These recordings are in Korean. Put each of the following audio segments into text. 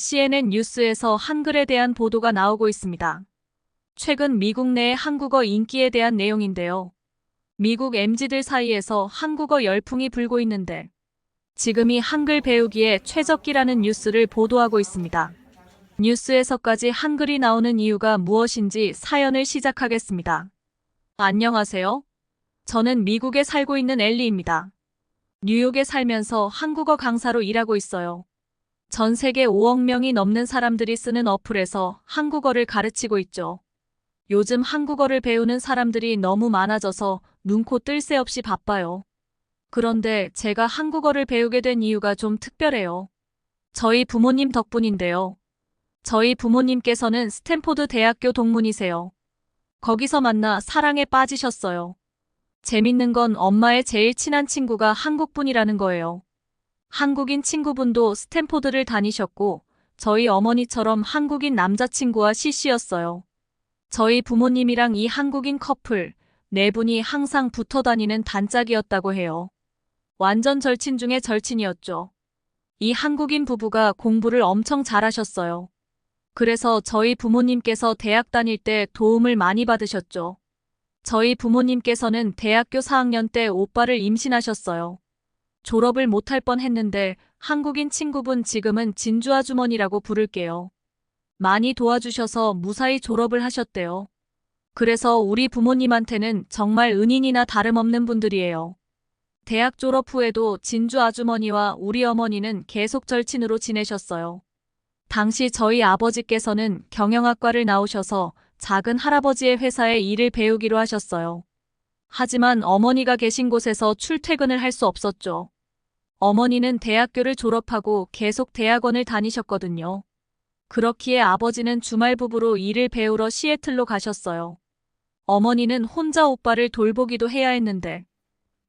CNN 뉴스에서 한글에 대한 보도가 나오고 있습니다. 최근 미국 내 한국어 인기에 대한 내용인데요. 미국 MZ들 사이에서 한국어 열풍이 불고 있는데 지금이 한글 배우기에 최적기라는 뉴스를 보도하고 있습니다. 뉴스에서까지 한글이 나오는 이유가 무엇인지 사연을 시작하겠습니다. 안녕하세요. 저는 미국에 살고 있는 엘리입니다. 뉴욕에 살면서 한국어 강사로 일하고 있어요. 전 세계 5억 명이 넘는 사람들이 쓰는 어플에서 한국어를 가르치고 있죠. 요즘 한국어를 배우는 사람들이 너무 많아져서 눈코 뜰 새 없이 바빠요. 그런데 제가 한국어를 배우게 된 이유가 좀 특별해요. 저희 부모님 덕분인데요. 저희 부모님께서는 스탠포드 대학교 동문이세요. 거기서 만나 사랑에 빠지셨어요. 재밌는 건 엄마의 제일 친한 친구가 한국분이라는 거예요. 한국인 친구분도 스탠포드를 다니셨고 저희 어머니처럼 한국인 남자친구와 CC였어요. 저희 부모님이랑 이 한국인 커플 네 분이 항상 붙어 다니는 단짝이었다고 해요. 완전 절친 중에 절친이었죠. 이 한국인 부부가 공부를 엄청 잘하셨어요. 그래서 저희 부모님께서 대학 다닐 때 도움을 많이 받으셨죠. 저희 부모님께서는 대학교 4학년 때 오빠를 임신하셨어요. 졸업을 못할 뻔했는데 한국인 친구분 지금은 진주 아주머니라고 부를게요. 많이 도와주셔서 무사히 졸업을 하셨대요. 그래서 우리 부모님한테는 정말 은인이나 다름없는 분들이에요. 대학 졸업 후에도 진주 아주머니와 우리 어머니는 계속 절친으로 지내셨어요. 당시 저희 아버지께서는 경영학과를 나오셔서 작은 할아버지의 회사에 일을 배우기로 하셨어요. 하지만 어머니가 계신 곳에서 출퇴근을 할 수 없었죠. 어머니는 대학교를 졸업하고 계속 대학원을 다니셨거든요. 그렇기에 아버지는 주말 부부로 일을 배우러 시애틀로 가셨어요. 어머니는 혼자 오빠를 돌보기도 해야 했는데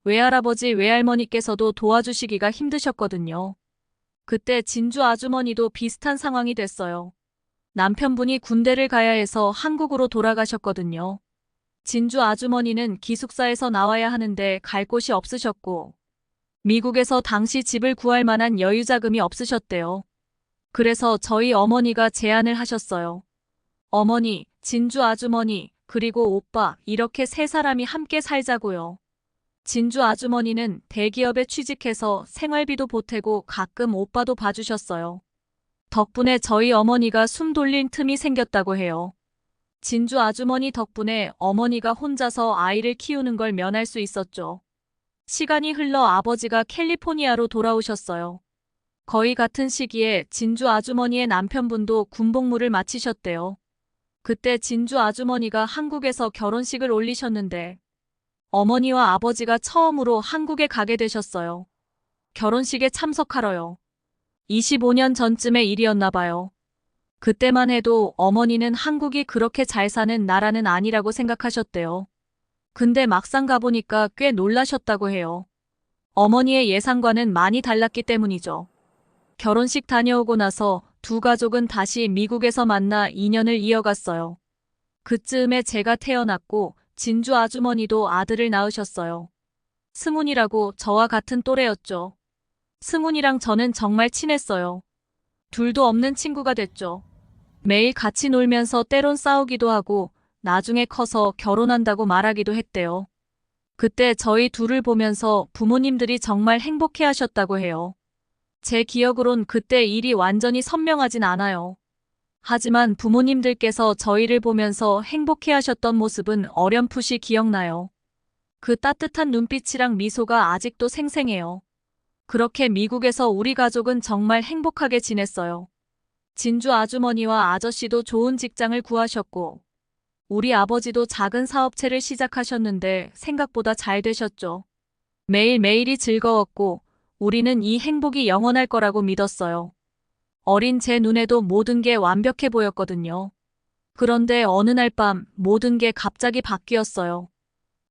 외할아버지 외할머니께서도 도와주시기가 힘드셨거든요. 그때 진주 아주머니도 비슷한 상황이 됐어요. 남편분이 군대를 가야 해서 한국으로 돌아가셨거든요. 진주 아주머니는 기숙사에서 나와야 하는데 갈 곳이 없으셨고 미국에서 당시 집을 구할 만한 여유 자금이 없으셨대요. 그래서 저희 어머니가 제안을 하셨어요. 어머니, 진주 아주머니, 그리고 오빠 이렇게 세 사람이 함께 살자고요. 진주 아주머니는 대기업에 취직해서 생활비도 보태고 가끔 오빠도 봐주셨어요. 덕분에 저희 어머니가 숨 돌린 틈이 생겼다고 해요. 진주 아주머니 덕분에 어머니가 혼자서 아이를 키우는 걸 면할 수 있었죠. 시간이 흘러 아버지가 캘리포니아로 돌아오셨어요. 거의 같은 시기에 진주 아주머니의 남편분도 군복무를 마치셨대요. 그때 진주 아주머니가 한국에서 결혼식을 올리셨는데 어머니와 아버지가 처음으로 한국에 가게 되셨어요. 결혼식에 참석하러요. 25년 전쯤의 일이었나 봐요. 그때만 해도 어머니는 한국이 그렇게 잘 사는 나라는 아니라고 생각하셨대요. 근데 막상 가보니까 꽤 놀라셨다고 해요. 어머니의 예상과는 많이 달랐기 때문이죠. 결혼식 다녀오고 나서 두 가족은 다시 미국에서 만나 인연을 이어갔어요. 그쯤에 제가 태어났고 진주 아주머니도 아들을 낳으셨어요. 승훈이라고 저와 같은 또래였죠. 승훈이랑 저는 정말 친했어요. 둘도 없는 친구가 됐죠. 매일 같이 놀면서 때론 싸우기도 하고 나중에 커서 결혼한다고 말하기도 했대요. 그때 저희 둘을 보면서 부모님들이 정말 행복해 하셨다고 해요. 제 기억으론 그때 일이 완전히 선명하진 않아요. 하지만 부모님들께서 저희를 보면서 행복해 하셨던 모습은 어렴풋이 기억나요. 그 따뜻한 눈빛이랑 미소가 아직도 생생해요. 그렇게 미국에서 우리 가족은 정말 행복하게 지냈어요. 진주 아주머니와 아저씨도 좋은 직장을 구하셨고 우리 아버지도 작은 사업체를 시작하셨는데 생각보다 잘 되셨죠. 매일매일이 즐거웠고 우리는 이 행복이 영원할 거라고 믿었어요. 어린 제 눈에도 모든 게 완벽해 보였거든요. 그런데 어느 날 밤 모든 게 갑자기 바뀌었어요.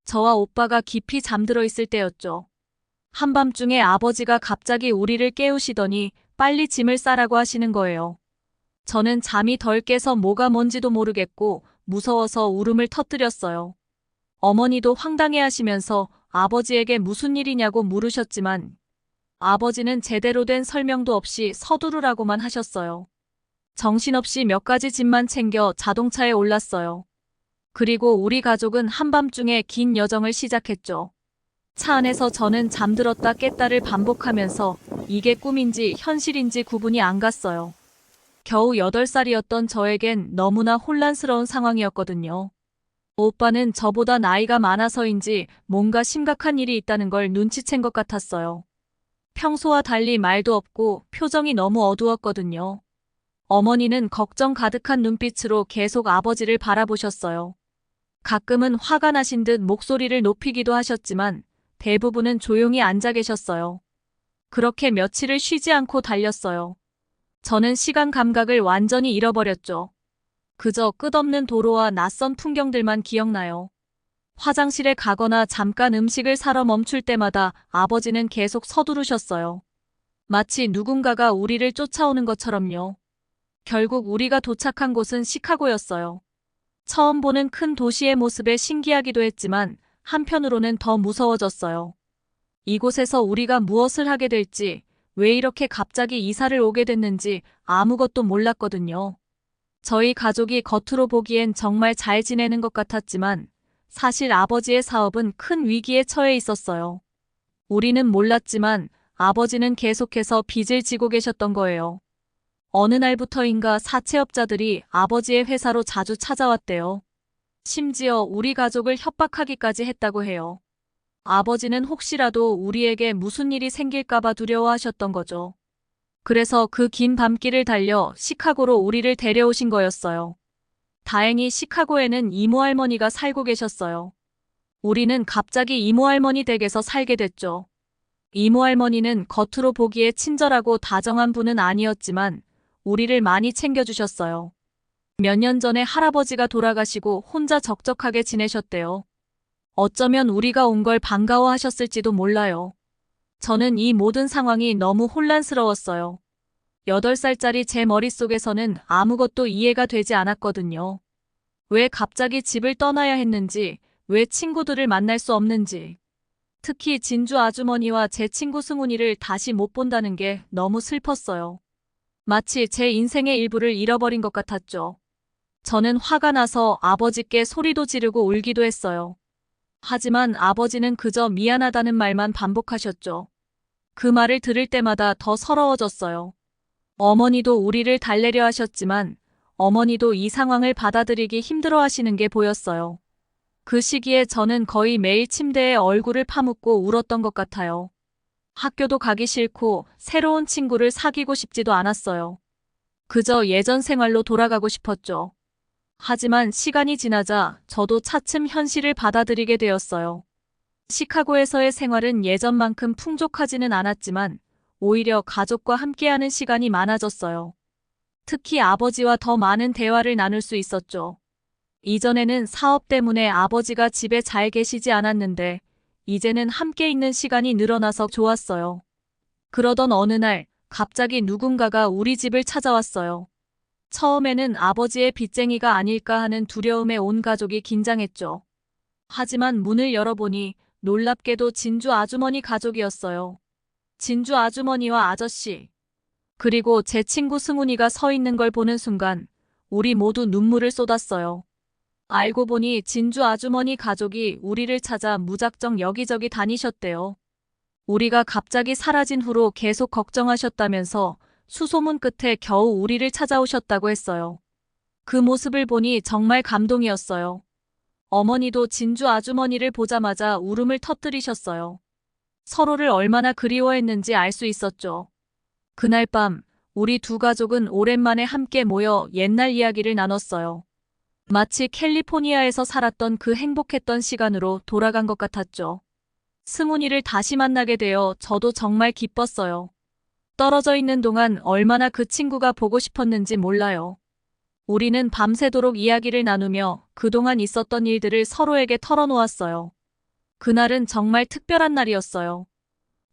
저와 오빠가 깊이 잠들어 있을 때였죠. 한밤중에 아버지가 갑자기 우리를 깨우시더니 빨리 짐을 싸라고 하시는 거예요. 저는 잠이 덜 깨서 뭐가 뭔지도 모르겠고 무서워서 울음을 터뜨렸어요. 어머니도 황당해하시면서 아버지에게 무슨 일이냐고 물으셨지만 아버지는 제대로 된 설명도 없이 서두르라고만 하셨어요. 정신없이 몇 가지 짐만 챙겨 자동차에 올랐어요. 그리고 우리 가족은 한밤중에 긴 여정을 시작했죠. 차 안에서 저는 잠들었다 깼다를 반복하면서 이게 꿈인지 현실인지 구분이 안 갔어요. 겨우 8살이었던 저에겐 너무나 혼란스러운 상황이었거든요. 오빠는 저보다 나이가 많아서인지 뭔가 심각한 일이 있다는 걸 눈치챈 것 같았어요. 평소와 달리 말도 없고 표정이 너무 어두웠거든요. 어머니는 걱정 가득한 눈빛으로 계속 아버지를 바라보셨어요. 가끔은 화가 나신 듯 목소리를 높이기도 하셨지만 대부분은 조용히 앉아 계셨어요. 그렇게 며칠을 쉬지 않고 달렸어요. 저는 시간 감각을 완전히 잃어버렸죠. 그저 끝없는 도로와 낯선 풍경들만 기억나요. 화장실에 가거나 잠깐 음식을 사러 멈출 때마다 아버지는 계속 서두르셨어요. 마치 누군가가 우리를 쫓아오는 것처럼요. 결국 우리가 도착한 곳은 시카고였어요. 처음 보는 큰 도시의 모습에 신기하기도 했지만 한편으로는 더 무서워졌어요. 이곳에서 우리가 무엇을 하게 될지, 왜 이렇게 갑자기 이사를 오게 됐는지 아무것도 몰랐거든요. 저희 가족이 겉으로 보기엔 정말 잘 지내는 것 같았지만 사실 아버지의 사업은 큰 위기에 처해 있었어요. 우리는 몰랐지만 아버지는 계속해서 빚을 지고 계셨던 거예요. 어느 날부터인가 사채업자들이 아버지의 회사로 자주 찾아왔대요. 심지어 우리 가족을 협박하기까지 했다고 해요. 아버지는 혹시라도 우리에게 무슨 일이 생길까봐 두려워하셨던 거죠. 그래서 그 긴 밤길을 달려 시카고로 우리를 데려오신 거였어요. 다행히 시카고에는 이모 할머니가 살고 계셨어요. 우리는 갑자기 이모 할머니 댁에서 살게 됐죠. 이모 할머니는 겉으로 보기에 친절하고 다정한 분은 아니었지만 우리를 많이 챙겨주셨어요. 몇 년 전에 할아버지가 돌아가시고 혼자 적적하게 지내셨대요. 어쩌면 우리가 온 걸 반가워하셨을지도 몰라요. 저는 이 모든 상황이 너무 혼란스러웠어요. 8살짜리 제 머릿속에서는 아무것도 이해가 되지 않았거든요. 왜 갑자기 집을 떠나야 했는지, 왜 친구들을 만날 수 없는지. 특히 진주 아주머니와 제 친구 승훈이를 다시 못 본다는 게 너무 슬펐어요. 마치 제 인생의 일부를 잃어버린 것 같았죠. 저는 화가 나서 아버지께 소리도 지르고 울기도 했어요. 하지만 아버지는 그저 미안하다는 말만 반복하셨죠. 그 말을 들을 때마다 더 서러워졌어요. 어머니도 우리를 달래려 하셨지만 어머니도 이 상황을 받아들이기 힘들어 하시는 게 보였어요. 그 시기에 저는 거의 매일 침대에 얼굴을 파묻고 울었던 것 같아요. 학교도 가기 싫고 새로운 친구를 사귀고 싶지도 않았어요. 그저 예전 생활로 돌아가고 싶었죠. 하지만 시간이 지나자 저도 차츰 현실을 받아들이게 되었어요. 시카고에서의 생활은 예전만큼 풍족하지는 않았지만 오히려 가족과 함께하는 시간이 많아졌어요. 특히 아버지와 더 많은 대화를 나눌 수 있었죠. 이전에는 사업 때문에 아버지가 집에 잘 계시지 않았는데 이제는 함께 있는 시간이 늘어나서 좋았어요. 그러던 어느 날 갑자기 누군가가 우리 집을 찾아왔어요. 처음에는 아버지의 빚쟁이가 아닐까 하는 두려움에 온 가족이 긴장했죠. 하지만 문을 열어보니 놀랍게도 진주 아주머니 가족이었어요. 진주 아주머니와 아저씨, 그리고 제 친구 승훈이가 서 있는 걸 보는 순간 우리 모두 눈물을 쏟았어요. 알고 보니 진주 아주머니 가족이 우리를 찾아 무작정 여기저기 다니셨대요. 우리가 갑자기 사라진 후로 계속 걱정하셨다면서 수소문 끝에 겨우 우리를 찾아오셨다고 했어요. 그 모습을 보니 정말 감동이었어요. 어머니도 진주 아주머니를 보자마자 울음을 터뜨리셨어요. 서로를 얼마나 그리워했는지 알 수 있었죠. 그날 밤 우리 두 가족은 오랜만에 함께 모여 옛날 이야기를 나눴어요. 마치 캘리포니아에서 살았던 그 행복했던 시간으로 돌아간 것 같았죠. 승훈이를 다시 만나게 되어 저도 정말 기뻤어요. 떨어져 있는 동안 얼마나 그 친구가 보고 싶었는지 몰라요. 우리는 밤새도록 이야기를 나누며 그동안 있었던 일들을 서로에게 털어놓았어요. 그날은 정말 특별한 날이었어요.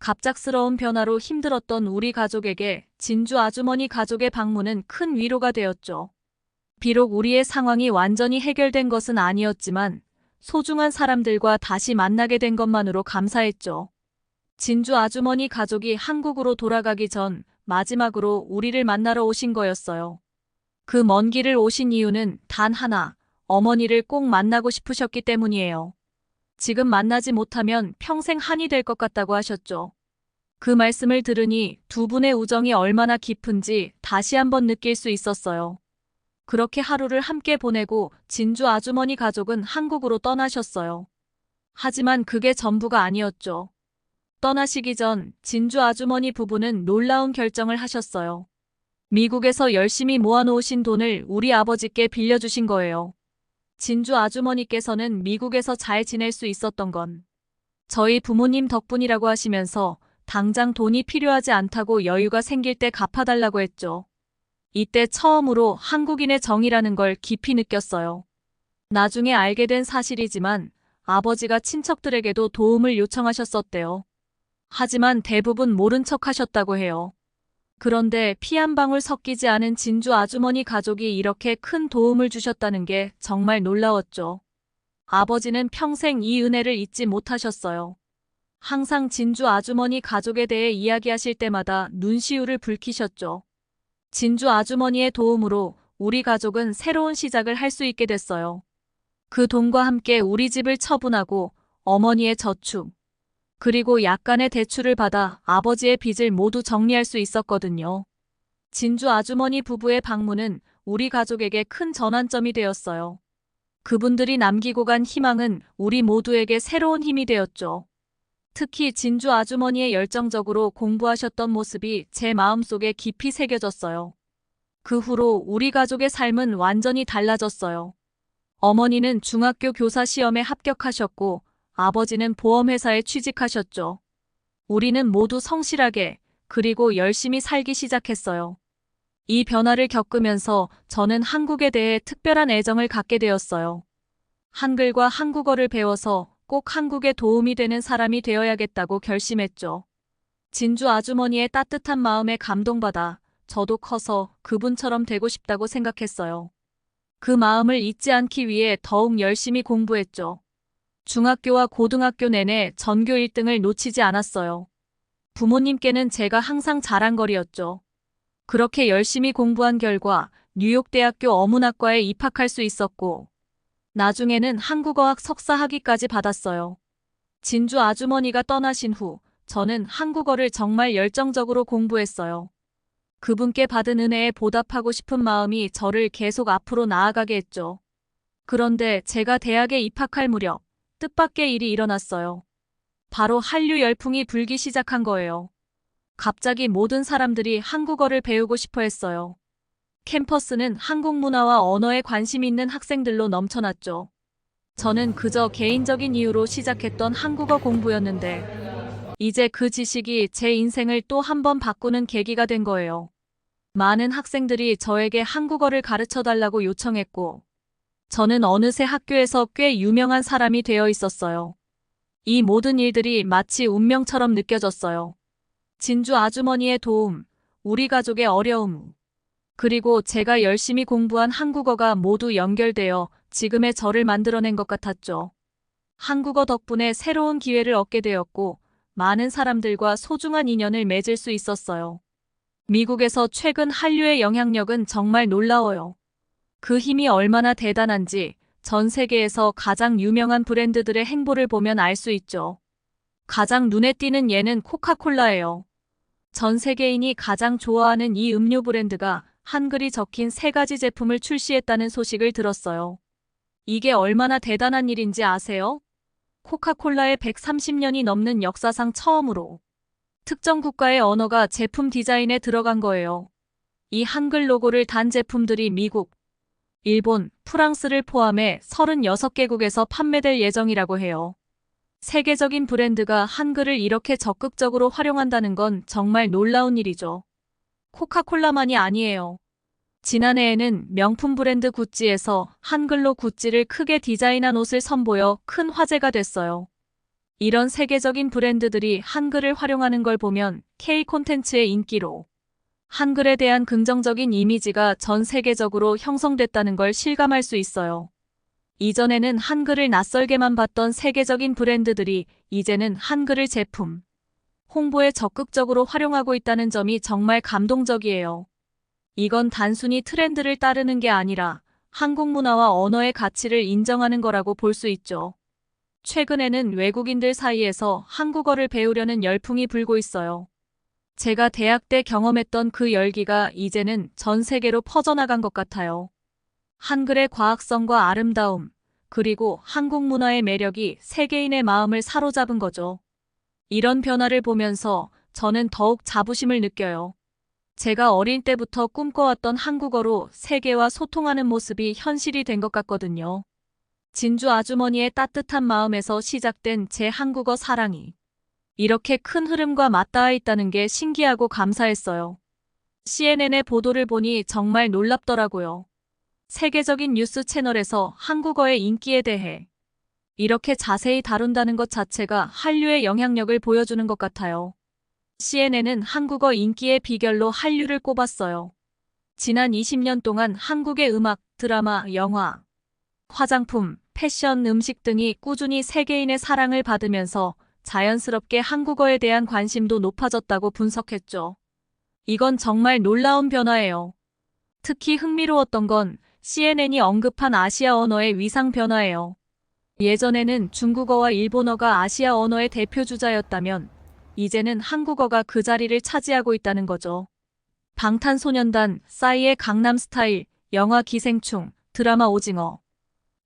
갑작스러운 변화로 힘들었던 우리 가족에게 진주 아주머니 가족의 방문은 큰 위로가 되었죠. 비록 우리의 상황이 완전히 해결된 것은 아니었지만 소중한 사람들과 다시 만나게 된 것만으로 감사했죠. 진주 아주머니 가족이 한국으로 돌아가기 전 마지막으로 우리를 만나러 오신 거였어요. 그 먼 길을 오신 이유는 단 하나, 어머니를 꼭 만나고 싶으셨기 때문이에요. 지금 만나지 못하면 평생 한이 될 것 같다고 하셨죠. 그 말씀을 들으니 두 분의 우정이 얼마나 깊은지 다시 한번 느낄 수 있었어요. 그렇게 하루를 함께 보내고 진주 아주머니 가족은 한국으로 떠나셨어요. 하지만 그게 전부가 아니었죠. 떠나시기 전 진주 아주머니 부부는 놀라운 결정을 하셨어요. 미국에서 열심히 모아놓으신 돈을 우리 아버지께 빌려주신 거예요. 진주 아주머니께서는 미국에서 잘 지낼 수 있었던 건 저희 부모님 덕분이라고 하시면서 당장 돈이 필요하지 않다고 여유가 생길 때 갚아달라고 했죠. 이때 처음으로 한국인의 정이라는 걸 깊이 느꼈어요. 나중에 알게 된 사실이지만 아버지가 친척들에게도 도움을 요청하셨었대요. 하지만 대부분 모른 척 하셨다고 해요. 그런데 피 한 방울 섞이지 않은 진주 아주머니 가족이 이렇게 큰 도움을 주셨다는 게 정말 놀라웠죠. 아버지는 평생 이 은혜를 잊지 못하셨어요. 항상 진주 아주머니 가족에 대해 이야기하실 때마다 눈시울을 붉히셨죠. 진주 아주머니의 도움으로 우리 가족은 새로운 시작을 할 수 있게 됐어요. 그 돈과 함께 우리 집을 처분하고 어머니의 저축, 그리고 약간의 대출을 받아 아버지의 빚을 모두 정리할 수 있었거든요. 진주 아주머니 부부의 방문은 우리 가족에게 큰 전환점이 되었어요. 그분들이 남기고 간 희망은 우리 모두에게 새로운 힘이 되었죠. 특히 진주 아주머니의 열정적으로 공부하셨던 모습이 제 마음속에 깊이 새겨졌어요. 그 후로 우리 가족의 삶은 완전히 달라졌어요. 어머니는 중학교 교사 시험에 합격하셨고 아버지는 보험회사에 취직하셨죠. 우리는 모두 성실하게 그리고 열심히 살기 시작했어요. 이 변화를 겪으면서 저는 한국에 대해 특별한 애정을 갖게 되었어요. 한글과 한국어를 배워서 꼭 한국에 도움이 되는 사람이 되어야겠다고 결심했죠. 진주 아주머니의 따뜻한 마음에 감동받아 저도 커서 그분처럼 되고 싶다고 생각했어요. 그 마음을 잊지 않기 위해 더욱 열심히 공부했죠. 중학교와 고등학교 내내 전교 1등을 놓치지 않았어요. 부모님께는 제가 항상 자랑거리였죠. 그렇게 열심히 공부한 결과 뉴욕대학교 어문학과에 입학할 수 있었고 나중에는 한국어학 석사 학위까지 받았어요. 진주 아주머니가 떠나신 후 저는 한국어를 정말 열정적으로 공부했어요. 그분께 받은 은혜에 보답하고 싶은 마음이 저를 계속 앞으로 나아가게 했죠. 그런데 제가 대학에 입학할 무렵 뜻밖의 일이 일어났어요. 바로 한류 열풍이 불기 시작한 거예요. 갑자기 모든 사람들이 한국어를 배우고 싶어 했어요. 캠퍼스는 한국 문화와 언어에 관심 있는 학생들로 넘쳐났죠. 저는 그저 개인적인 이유로 시작했던 한국어 공부였는데 이제 그 지식이 제 인생을 또 한 번 바꾸는 계기가 된 거예요. 많은 학생들이 저에게 한국어를 가르쳐 달라고 요청했고 저는 어느새 학교에서 꽤 유명한 사람이 되어 있었어요. 이 모든 일들이 마치 운명처럼 느껴졌어요. 진주 아주머니의 도움, 우리 가족의 어려움, 그리고 제가 열심히 공부한 한국어가 모두 연결되어 지금의 저를 만들어낸 것 같았죠. 한국어 덕분에 새로운 기회를 얻게 되었고 많은 사람들과 소중한 인연을 맺을 수 있었어요. 미국에서 최근 한류의 영향력은 정말 놀라워요. 그 힘이 얼마나 대단한지 전 세계에서 가장 유명한 브랜드들의 행보를 보면 알 수 있죠. 가장 눈에 띄는 예는 코카콜라예요. 전 세계인이 가장 좋아하는 이 음료 브랜드가 한글이 적힌 3가지 제품을 출시했다는 소식을 들었어요. 이게 얼마나 대단한 일인지 아세요? 코카콜라의 130년이 넘는 역사상 처음으로 특정 국가의 언어가 제품 디자인에 들어간 거예요. 이 한글 로고를 단 제품들이 미국, 일본, 프랑스를 포함해 36개국에서 판매될 예정이라고 해요. 세계적인 브랜드가 한글을 이렇게 적극적으로 활용한다는 건 정말 놀라운 일이죠. 코카콜라만이 아니에요. 지난해에는 명품 브랜드 구찌에서 한글로 구찌를 크게 디자인한 옷을 선보여 큰 화제가 됐어요. 이런 세계적인 브랜드들이 한글을 활용하는 걸 보면 K 콘텐츠의 인기로 한글에 대한 긍정적인 이미지가 전 세계적으로 형성됐다는 걸 실감할 수 있어요. 이전에는 한글을 낯설게만 봤던 세계적인 브랜드들이 이제는 한글을 제품, 홍보에 적극적으로 활용하고 있다는 점이 정말 감동적이에요. 이건 단순히 트렌드를 따르는 게 아니라 한국 문화와 언어의 가치를 인정하는 거라고 볼 수 있죠. 최근에는 외국인들 사이에서 한국어를 배우려는 열풍이 불고 있어요. 제가 대학 때 경험했던 그 열기가 이제는 전 세계로 퍼져나간 것 같아요. 한글의 과학성과 아름다움, 그리고 한국 문화의 매력이 세계인의 마음을 사로잡은 거죠. 이런 변화를 보면서 저는 더욱 자부심을 느껴요. 제가 어릴 때부터 꿈꿔왔던 한국어로 세계와 소통하는 모습이 현실이 된 것 같거든요. 진주 아주머니의 따뜻한 마음에서 시작된 제 한국어 사랑이 이렇게 큰 흐름과 맞닿아 있다는 게 신기하고 감사했어요. CNN의 보도를 보니 정말 놀랍더라고요. 세계적인 뉴스 채널에서 한국어의 인기에 대해 이렇게 자세히 다룬다는 것 자체가 한류의 영향력을 보여주는 것 같아요. CNN은 한국어 인기의 비결로 한류를 꼽았어요. 지난 20년 동안 한국의 음악, 드라마, 영화, 화장품, 패션, 음식 등이 꾸준히 세계인의 사랑을 받으면서 자연스럽게 한국어에 대한 관심도 높아졌다고 분석했죠. 이건 정말 놀라운 변화예요. 특히 흥미로웠던 건 CNN이 언급한 아시아 언어의 위상 변화예요. 예전에는 중국어와 일본어가 아시아 언어의 대표 주자였다면 이제는 한국어가 그 자리를 차지하고 있다는 거죠. 방탄소년단, 싸이의 강남스타일, 영화 기생충, 드라마 오징어,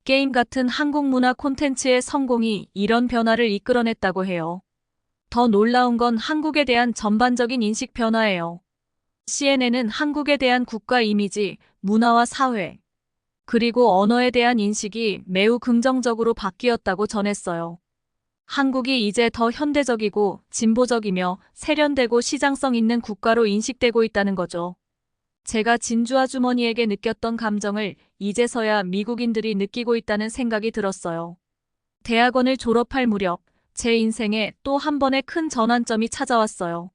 게임 같은 한국 문화 콘텐츠의 성공이 이런 변화를 이끌어냈다고 해요. 더 놀라운 건 한국에 대한 전반적인 인식 변화예요. CNN은 한국에 대한 국가 이미지, 문화와 사회, 그리고 언어에 대한 인식이 매우 긍정적으로 바뀌었다고 전했어요. 한국이 이제 더 현대적이고 진보적이며 세련되고 시장성 있는 국가로 인식되고 있다는 거죠. 제가 진주 아주머니에게 느꼈던 감정을 이제서야 미국인들이 느끼고 있다는 생각이 들었어요. 대학원을 졸업할 무렵 제 인생에 또 한 번의 큰 전환점이 찾아왔어요.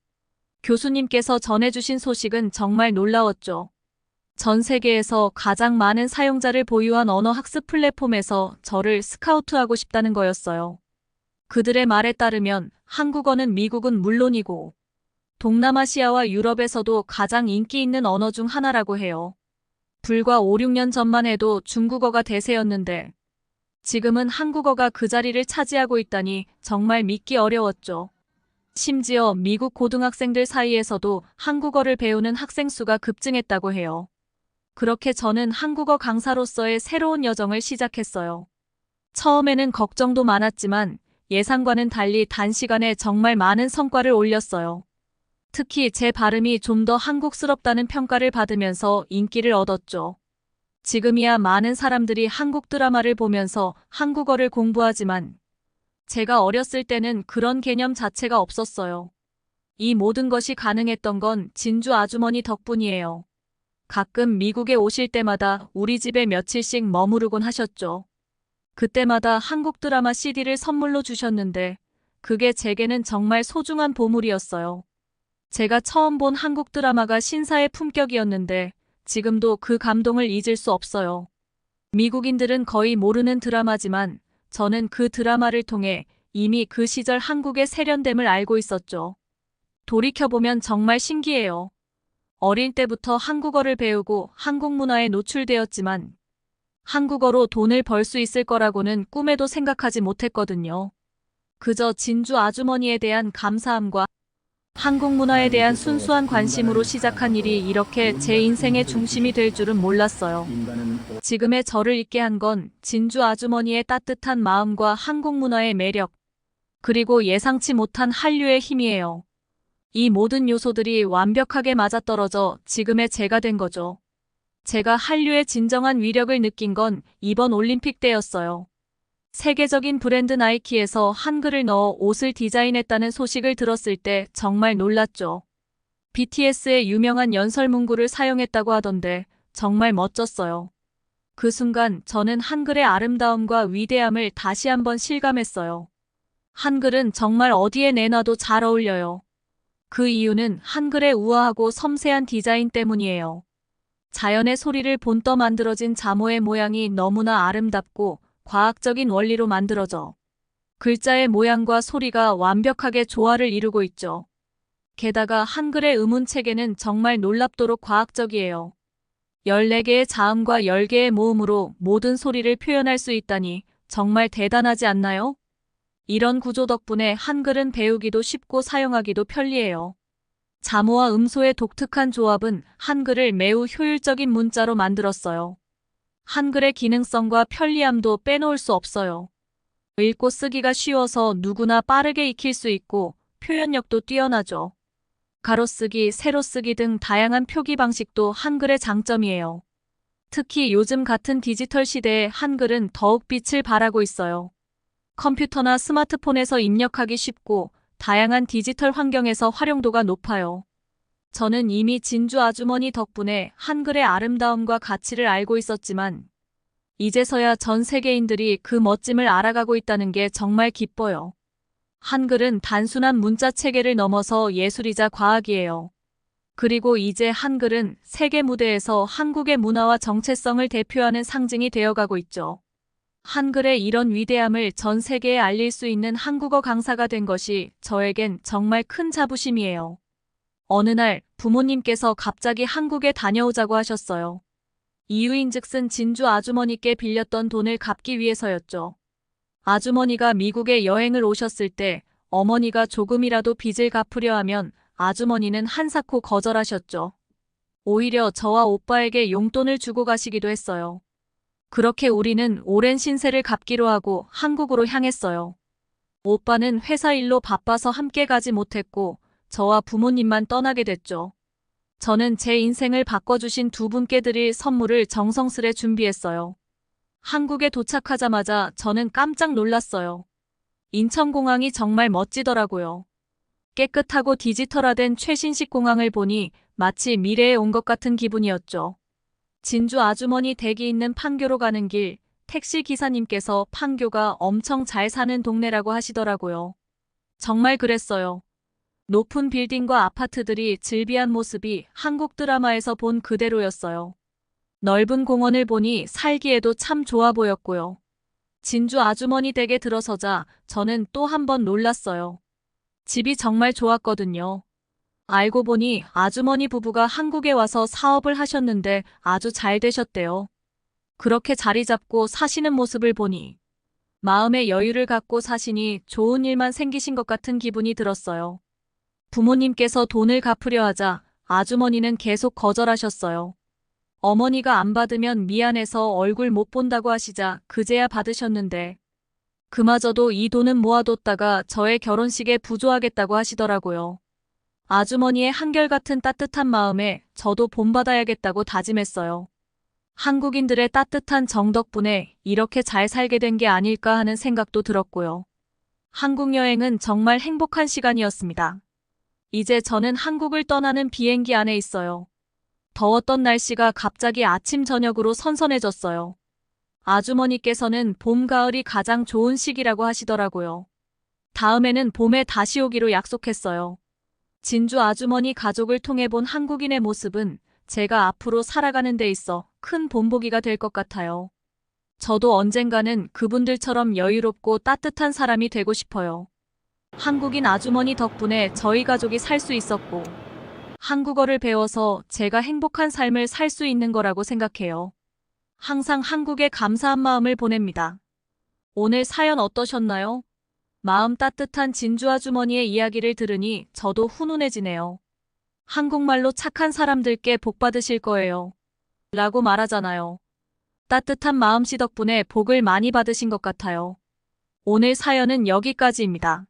교수님께서 전해주신 소식은 정말 놀라웠죠. 전 세계에서 가장 많은 사용자를 보유한 언어 학습 플랫폼에서 저를 스카우트하고 싶다는 거였어요. 그들의 말에 따르면 한국어는 미국은 물론이고 동남아시아와 유럽에서도 가장 인기 있는 언어 중 하나라고 해요. 불과 5, 6년 전만 해도 중국어가 대세였는데 지금은 한국어가 그 자리를 차지하고 있다니 정말 믿기 어려웠죠. 심지어 미국 고등학생들 사이에서도 한국어를 배우는 학생 수가 급증했다고 해요. 그렇게 저는 한국어 강사로서의 새로운 여정을 시작했어요. 처음에는 걱정도 많았지만 예상과는 달리 단시간에 정말 많은 성과를 올렸어요. 특히 제 발음이 좀 더 한국스럽다는 평가를 받으면서 인기를 얻었죠. 지금이야 많은 사람들이 한국 드라마를 보면서 한국어를 공부하지만 제가 어렸을 때는 그런 개념 자체가 없었어요. 이 모든 것이 가능했던 건 진주 아주머니 덕분이에요. 가끔 미국에 오실 때마다 우리 집에 며칠씩 머무르곤 하셨죠. 그때마다 한국 드라마 CD를 선물로 주셨는데 그게 제게는 정말 소중한 보물이었어요. 제가 처음 본 한국 드라마가 신사의 품격이었는데 지금도 그 감동을 잊을 수 없어요. 미국인들은 거의 모르는 드라마지만 저는 그 드라마를 통해 이미 그 시절 한국의 세련됨을 알고 있었죠. 돌이켜보면 정말 신기해요. 어릴 때부터 한국어를 배우고 한국 문화에 노출되었지만 한국어로 돈을 벌 수 있을 거라고는 꿈에도 생각하지 못했거든요. 그저 진주 아주머니에 대한 감사함과 한국 문화에 대한 순수한 관심으로 시작한 일이 이렇게 제 인생의 중심이 될 줄은 몰랐어요. 지금의 저를 있게 한 건 진주 아주머니의 따뜻한 마음과 한국 문화의 매력, 그리고 예상치 못한 한류의 힘이에요. 이 모든 요소들이 완벽하게 맞아떨어져 지금의 제가 된 거죠. 제가 한류의 진정한 위력을 느낀 건 이번 올림픽 때였어요. 세계적인 브랜드 나이키에서 한글을 넣어 옷을 디자인했다는 소식을 들었을 때 정말 놀랐죠. BTS의 유명한 연설 문구를 사용했다고 하던데 정말 멋졌어요. 그 순간 저는 한글의 아름다움과 위대함을 다시 한번 실감했어요. 한글은 정말 어디에 내놔도 잘 어울려요. 그 이유는 한글의 우아하고 섬세한 디자인 때문이에요. 자연의 소리를 본떠 만들어진 자모의 모양이 너무나 아름답고 과학적인 원리로 만들어져 글자의 모양과 소리가 완벽하게 조화를 이루고 있죠. 게다가 한글의 의문체계는 정말 놀랍도록 과학적이에요. 14개의 자음과 10개의 모음으로 모든 소리를 표현할 수 있다니 정말 대단하지 않나요? 이런 구조 덕분에 한글은 배우기도 쉽고 사용하기도 편리해요. 자모와 음소의 독특한 조합은 한글을 매우 효율적인 문자로 만들었어요. 한글의 기능성과 편리함도 빼놓을 수 없어요. 읽고 쓰기가 쉬워서 누구나 빠르게 익힐 수 있고 표현력도 뛰어나죠. 가로쓰기, 세로쓰기 등 다양한 표기 방식도 한글의 장점이에요. 특히 요즘 같은 디지털 시대에 한글은 더욱 빛을 발하고 있어요. 컴퓨터나 스마트폰에서 입력하기 쉽고 다양한 디지털 환경에서 활용도가 높아요. 저는 이미 진주 아주머니 덕분에 한글의 아름다움과 가치를 알고 있었지만 이제서야 전 세계인들이 그 멋짐을 알아가고 있다는 게 정말 기뻐요. 한글은 단순한 문자 체계를 넘어서 예술이자 과학이에요. 그리고 이제 한글은 세계 무대에서 한국의 문화와 정체성을 대표하는 상징이 되어가고 있죠. 한글의 이런 위대함을 전 세계에 알릴 수 있는 한국어 강사가 된 것이 저에겐 정말 큰 자부심이에요. 어느 날 부모님께서 갑자기 한국에 다녀오자고 하셨어요. 이유인즉슨 진주 아주머니께 빌렸던 돈을 갚기 위해서였죠. 아주머니가 미국에 여행을 오셨을 때 어머니가 조금이라도 빚을 갚으려 하면 아주머니는 한사코 거절하셨죠. 오히려 저와 오빠에게 용돈을 주고 가시기도 했어요. 그렇게 우리는 오랜 신세를 갚기로 하고 한국으로 향했어요. 오빠는 회사 일로 바빠서 함께 가지 못했고 저와 부모님만 떠나게 됐죠. 저는 제 인생을 바꿔주신 두 분께 드릴 선물을 정성스레 준비했어요. 한국에 도착하자마자 저는 깜짝 놀랐어요. 인천공항이 정말 멋지더라고요. 깨끗하고 디지털화된 최신식 공항을 보니 마치 미래에 온 것 같은 기분이었죠. 진주 아주머니 댁이 있는 판교로 가는 길, 택시 기사님께서 판교가 엄청 잘 사는 동네라고 하시더라고요. 정말 그랬어요. 높은 빌딩과 아파트들이 즐비한 모습이 한국 드라마에서 본 그대로였어요. 넓은 공원을 보니 살기에도 참 좋아 보였고요. 진주 아주머니 댁에 들어서자 저는 또 한 번 놀랐어요. 집이 정말 좋았거든요. 알고 보니 아주머니 부부가 한국에 와서 사업을 하셨는데 아주 잘 되셨대요. 그렇게 자리 잡고 사시는 모습을 보니 마음의 여유를 갖고 사시니 좋은 일만 생기신 것 같은 기분이 들었어요. 부모님께서 돈을 갚으려 하자 아주머니는 계속 거절하셨어요. 어머니가 안 받으면 미안해서 얼굴 못 본다고 하시자 그제야 받으셨는데 그마저도 이 돈은 모아뒀다가 저의 결혼식에 부조하겠다고 하시더라고요. 아주머니의 한결같은 따뜻한 마음에 저도 본받아야겠다고 다짐했어요. 한국인들의 따뜻한 정 덕분에 이렇게 잘 살게 된 게 아닐까 하는 생각도 들었고요. 한국 여행은 정말 행복한 시간이었습니다. 이제 저는 한국을 떠나는 비행기 안에 있어요. 더웠던 날씨가 갑자기 아침 저녁으로 선선해졌어요. 아주머니께서는 봄, 가을이 가장 좋은 시기라고 하시더라고요. 다음에는 봄에 다시 오기로 약속했어요. 진주 아주머니 가족을 통해 본 한국인의 모습은 제가 앞으로 살아가는 데 있어 큰 본보기가 될 것 같아요. 저도 언젠가는 그분들처럼 여유롭고 따뜻한 사람이 되고 싶어요. 한국인 아주머니 덕분에 저희 가족이 살 수 있었고 한국어를 배워서 제가 행복한 삶을 살 수 있는 거라고 생각해요. 항상 한국에 감사한 마음을 보냅니다. 오늘 사연 어떠셨나요? 마음 따뜻한 진주 아주머니의 이야기를 들으니 저도 훈훈해지네요. 한국말로 착한 사람들께 복 받으실 거예요. 라고 말하잖아요. 따뜻한 마음씨 덕분에 복을 많이 받으신 것 같아요. 오늘 사연은 여기까지입니다.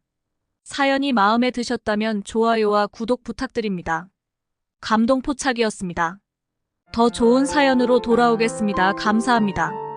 사연이 마음에 드셨다면 좋아요와 구독 부탁드립니다. 감동포착이었습니다. 더 좋은 사연으로 돌아오겠습니다. 감사합니다.